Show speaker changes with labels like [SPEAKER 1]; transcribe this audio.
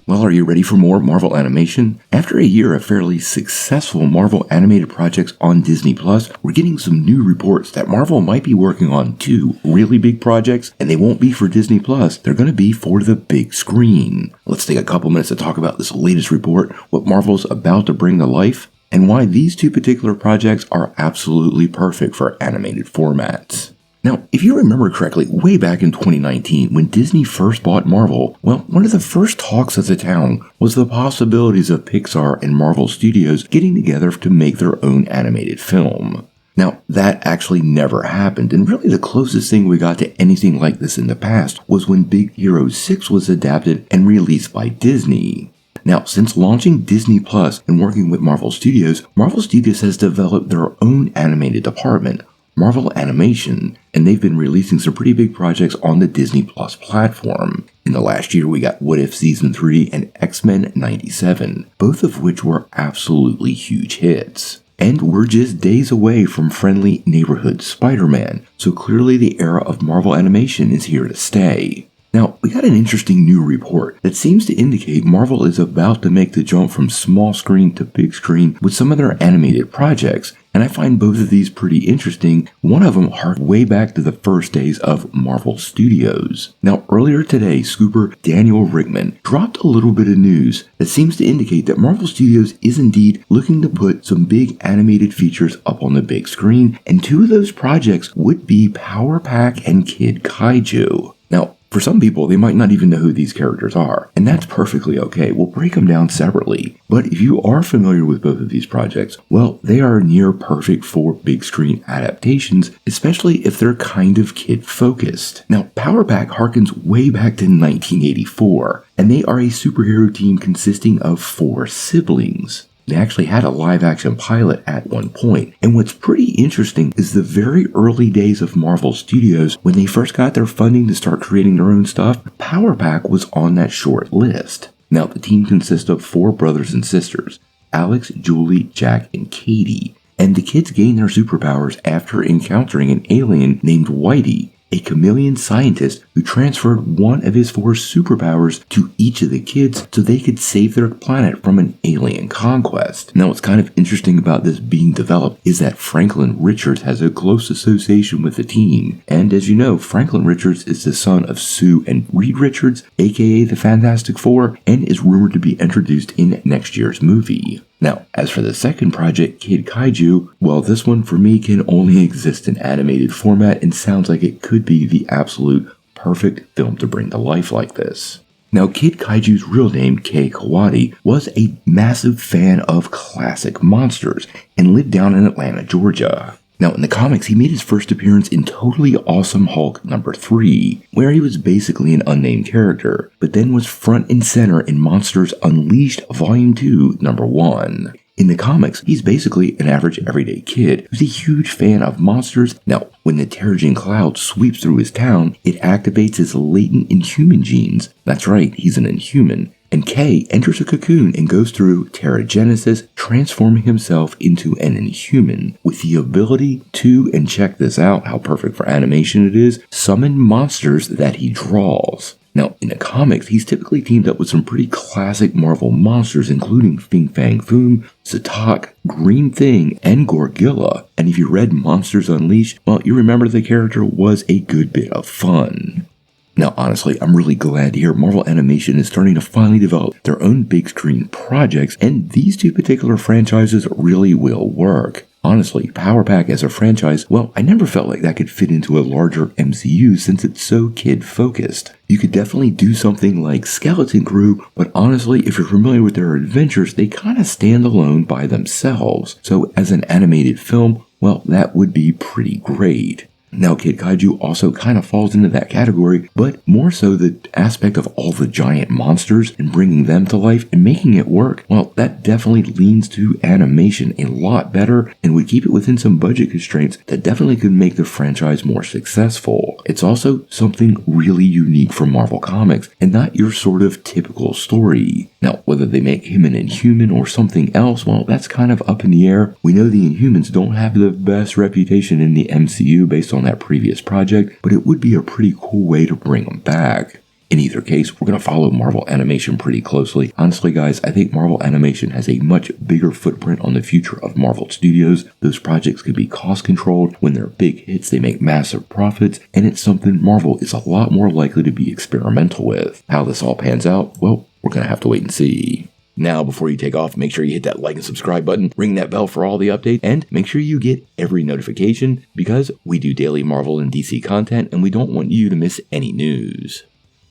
[SPEAKER 1] Well, are you ready for more Marvel animation? After a year of fairly successful Marvel animated projects on Disney+, we're getting some new reports that Marvel might be working on 2 really big projects, and they won't be for Disney+, they're going to be for the big screen. Let's take a couple minutes to talk about this latest report, what Marvel's about to bring to life, and why these 2 particular projects are absolutely perfect for animated formats. Now, if you remember correctly, way back in 2019, when Disney first bought Marvel, well, one of the first talks at the town was the possibilities of Pixar and Marvel Studios getting together to make their own animated film. Now, that actually never happened, and really the closest thing we got to anything like this in the past was when Big Hero 6 was adapted and released by Disney. Now, since launching Disney Plus and working with Marvel Studios has developed their own animated department, Marvel Animation, and they've been releasing some pretty big projects on the Disney Plus platform. In the last year, we got What If Season 3 and X-Men 97, both of which were absolutely huge hits. And we're just days away from Friendly Neighborhood Spider-Man, so clearly the era of Marvel Animation is here to stay. Now, we got an interesting new report that seems to indicate Marvel is about to make the jump from small screen to big screen with some of their animated projects, and I find both of these pretty interesting. One of them harked way back to the first days of Marvel Studios. Now, earlier today, scooper Daniel Rickman dropped a little bit of news that seems to indicate that Marvel Studios is indeed looking to put some big animated features up on the big screen, and 2 of those projects would be Power Pack and Kid Kaiju. Now, for some people, they might not even know who these characters are, and that's perfectly okay. We'll break them down separately. But if you are familiar with both of these projects, well, they are near perfect for big screen adaptations, especially if they're kind of kid-focused. Now, Power Pack harkens way back to 1984, and they are a superhero team consisting of 4 siblings. They actually had a live-action pilot at one point, and what's pretty interesting is the very early days of Marvel Studios, when they first got their funding to start creating their own stuff, Power Pack was on that short list. Now, the team consists of 4 brothers and sisters, Alex, Julie, Jack, and Katie, and the kids gain their superpowers after encountering an alien named Whitey, a chameleon scientist who transferred one of his 4 superpowers to each of the kids so they could save their planet from an alien conquest. Now, what's kind of interesting about this being developed is that Franklin Richards has a close association with the team, and as you know, Franklin Richards is the son of Sue and Reed Richards, aka the Fantastic Four, and is rumored to be introduced in next year's movie. Now, as for the second project, Kid Kaiju, well, this one for me can only exist in animated format and sounds like it could be the absolute perfect film to bring to life like this. Now, Kid Kaiju's real name, Kei Kawati, was a massive fan of classic monsters and lived down in Atlanta, Georgia. Now, in the comics, he made his first appearance in Totally Awesome Hulk number 3, where he was basically an unnamed character, but then was front and center in Monsters Unleashed Volume 2 number 1. In the comics, he's basically an average everyday kid who's a huge fan of monsters. Now, when the Terrigen Cloud sweeps through his town, it activates his latent inhuman genes. That's right, he's an inhuman. And Kay enters a cocoon and goes through Terrigenesis, transforming himself into an inhuman, with the ability to, and check this out, how perfect for animation it is, summon monsters that he draws. Now, in the comics, he's typically teamed up with some pretty classic Marvel monsters, including Fin Fang Foom, Zatok, Green Thing, and Gorgilla. And if you read Monsters Unleashed, well, you remember the character was a good bit of fun. Now, honestly, I'm really glad to hear Marvel Animation is starting to finally develop their own big screen projects, and these 2 particular franchises really will work. Honestly, Power Pack as a franchise, well, I never felt like that could fit into a larger MCU since it's so kid-focused. You could definitely do something like Skeleton Crew, but honestly, if you're familiar with their adventures, they kind of stand alone by themselves. So as an animated film, well, that would be pretty great. Now, Kid Kaiju also kind of falls into that category, but more so the aspect of all the giant monsters and bringing them to life and making it work, well, that definitely leans to animation a lot better and would keep it within some budget constraints that definitely could make the franchise more successful. It's also something really unique for Marvel Comics and not your sort of typical story. Now, whether they make him an Inhuman or something else, well, that's kind of up in the air. We know the Inhumans don't have the best reputation in the MCU based on that previous project, but it would be a pretty cool way to bring them back. In either case, we're going to follow Marvel Animation pretty closely. Honestly, guys, I think Marvel Animation has a much bigger footprint on the future of Marvel Studios. Those projects can be cost controlled. When they're big hits, they make massive profits, and it's something Marvel is a lot more likely to be experimental with. How this all pans out, well, we're going to have to wait and see. Now, before you take off, make sure you hit that like and subscribe button, ring that bell for all the updates, and make sure you get every notification because we do daily Marvel and DC content and we don't want you to miss any news.